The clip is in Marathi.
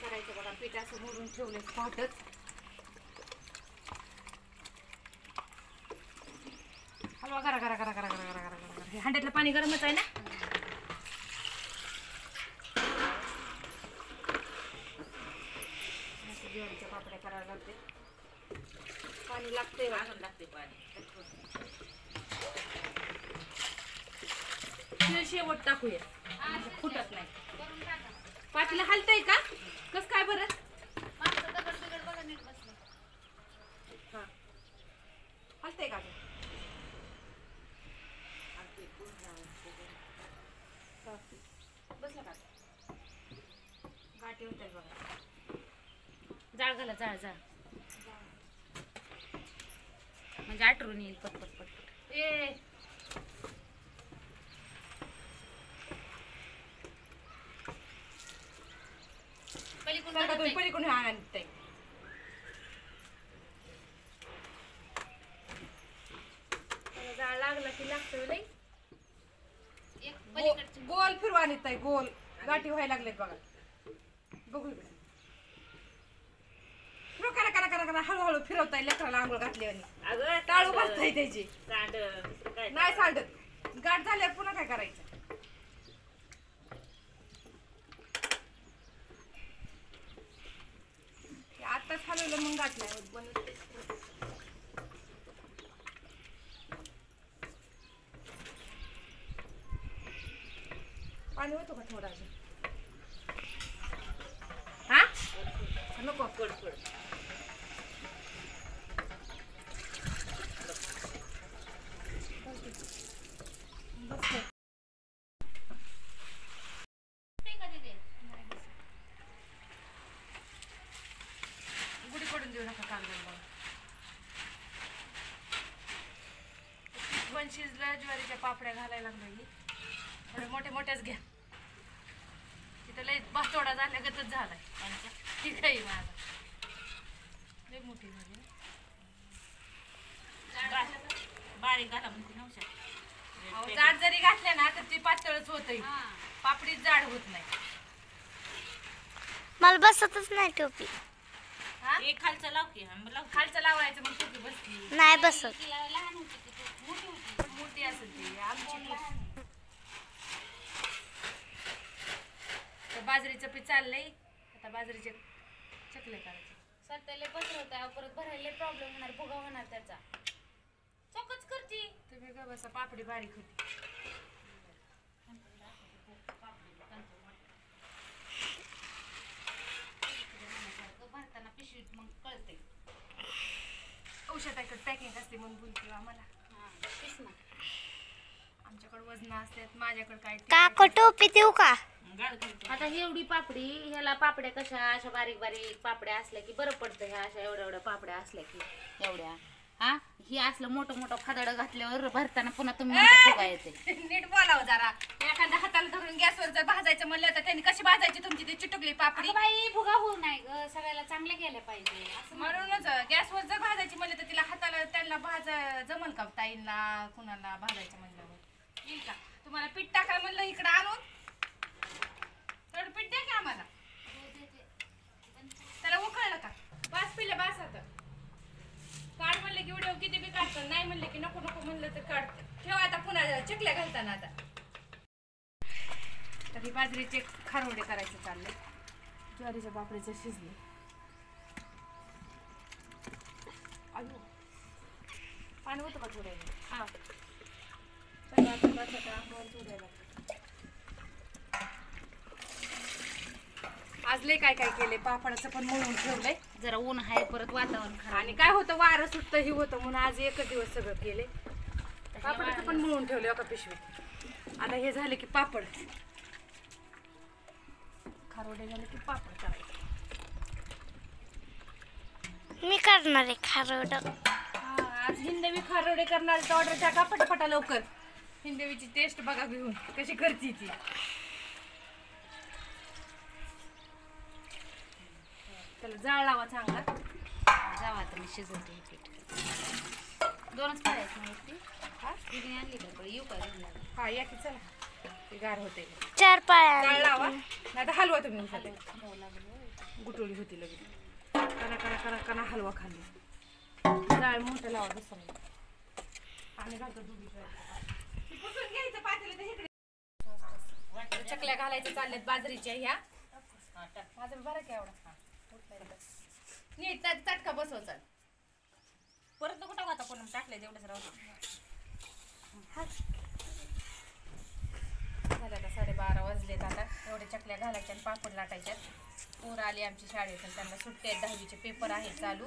करायचं बघा. पीठ असं मोडून ठेवले पावटच. हलवा करा करा करा करा करा करा करा. हे हांड्यातलं पाणी गरमच आहे ना. ज्वारीच्या पापड्या करायला लागते. पाणी लागते लागते पाणी. शेवट टाकूया फुटत नाही. पातीला हलतंय का कस काय बरं. हलतंय का बसला का गाठी होत बघा. जाळ घाला जाळ जाळ म्हणजे आटरून येईल पटपट पटपट. ए पलीकडून आणत जाळ लागला की लागतं नाही. गोल फिरवा आणत आहे. गोल गाठी व्हायला लागलेत बघा. बघू इकडे फिरव करा करा करा करा. हळूहळू फिरवताय. लेकराला आंघोळ घातली आणि टाळू बसताय त्याची. नाही सांडत. गाठ झाल्यावर पुन्हा काय करायचं. आताच हलवलं मग गाठलं. पाणी होतो का थोडा अजून. हा नको कडकड. गुढी पडून देऊ नका कागदाला. पण शिजलं. ज्वारीच्या पापड्या घालायला लागलो. थोडे मोठे मोठ्याच घ्या. तिथं लय बातोडा झाल्यागतच झालाय. ठीक आहे माझा लय मोठी झाली. बारीक घाला म्हणते नवशा. जाड जरी घातले ना तर ती पातळच होत. पापडीच जाड होत नाही. मला बसतच नाही टोपी. एक खालचं लाव की. खालचं लावायचं मग टोपी बसली नाही बसत. मोठी असेल ती आमची. बाजरीचं पीठ चाललंय. आता बाजरीचे चकले करायचे. सध्याला पसरवता परत भरायला प्रॉब्लेम होणार. भुगा होणार त्याचा. चोकच करती तुम्ही का बसा. पापडी बारीक होती. भरताना पिशवीत मग कळते. औषधाकडे पॅकिंग असते म्हणून बोलते आम्हाला. आमच्याकडे वजन असतात. माझ्याकडे काय काका टोपी देऊ का. आता ही एवढी पापडी. ह्याला पापड्या कशा अशा बारीक बारीक पापड्या असल्या की बरं पडतं. ह्या अशा एवढ्या एवढ्या पापड्या असल्या की एवढ्या. हा ही असलं मोठं मोठं खादड घातल्यावर भरताना पुन्हा तुम्ही फुगा येते. नीट बोलावं जरा. एखाद्या हाताला धरून गॅसवर जर भाजायचं म्हणलं तर त्यांनी कशी भाजायची तुमची ती चिटकली पापडी. बाई भुगा होऊ नाही ग. सगळ्याला चांगल्या गेल्या पाहिजे. म्हणूनच गॅसवर जर भाजायची म्हणलं तर तिला हाताला त्यांना जमल का ताईंना कुणाला भाजायचं म्हणल्यावर येईल का. तुम्हाला पीठ टाकायला म्हणलं इकडं आणून थोडं पीठ द्या की आम्हाला. त्याला उकळलं का बास पिलं बास. आता काढ म्हणलं की व्हिडिओ किती बी काढतं. नाही म्हणलं की नको नको म्हणलं तर काढत. ठेवा आता पुन्हा चकल्या घालताना. आता तरी बाजरीचे खारोडे करायचे चालले. ज्वारीच्या पापडीचे शिजले. अयो पाणी होतं का थोड्या. हा आज लय काय काय केले. पापडाचं पण मळून ठेवलंय. जरा ऊन आहे परत वातावरण खराब. आणि काय होतं वारं सुटतं ही होतं म्हणून आज एकच दिवस सगळं केले. पापडाचं पण मळून ठेवले एका पिशवीत. आता हे झाले की पापड. खारोडे झाले की पापड करायचे. मी करणार आहे खारोड. आज हिंदवी खारोडे करणार. ऑर्डर टाका पटापटा लवकर. हिंदवीची टेस्ट बघा घेऊन कशी करते ती. त्याला जाळ लावा चांगला. जावा आता मी शिजवते हे पीठ. दोनच करायचं नाही ती. हा बिर्याणी आणली का येऊ का. हा या की चला. ते गार होते. 4 पाया जाळ लावा नाही तर हलवा तुम्ही. गुटोळी होती लगेच कना कना कना कना हलवा खाल्ली जाळ मोठं लावा दुसरं आणि घालतो चकल्या घालायच्या चालल्यात बाजरीच्या ह्या माझं बरं काय एवढा नीट चटका बसव चाल परत नको टाकू आता पण टाकले तेवढंच राहू झालं आता 12:30 वाजलेत आता एवढे चकल्या घालायच्या आणि पापड लाटायच्यात पोरं आली आमची शाळेतून त्यांना सुट्टे आहेत 10वीचे पेपर आहेत चालू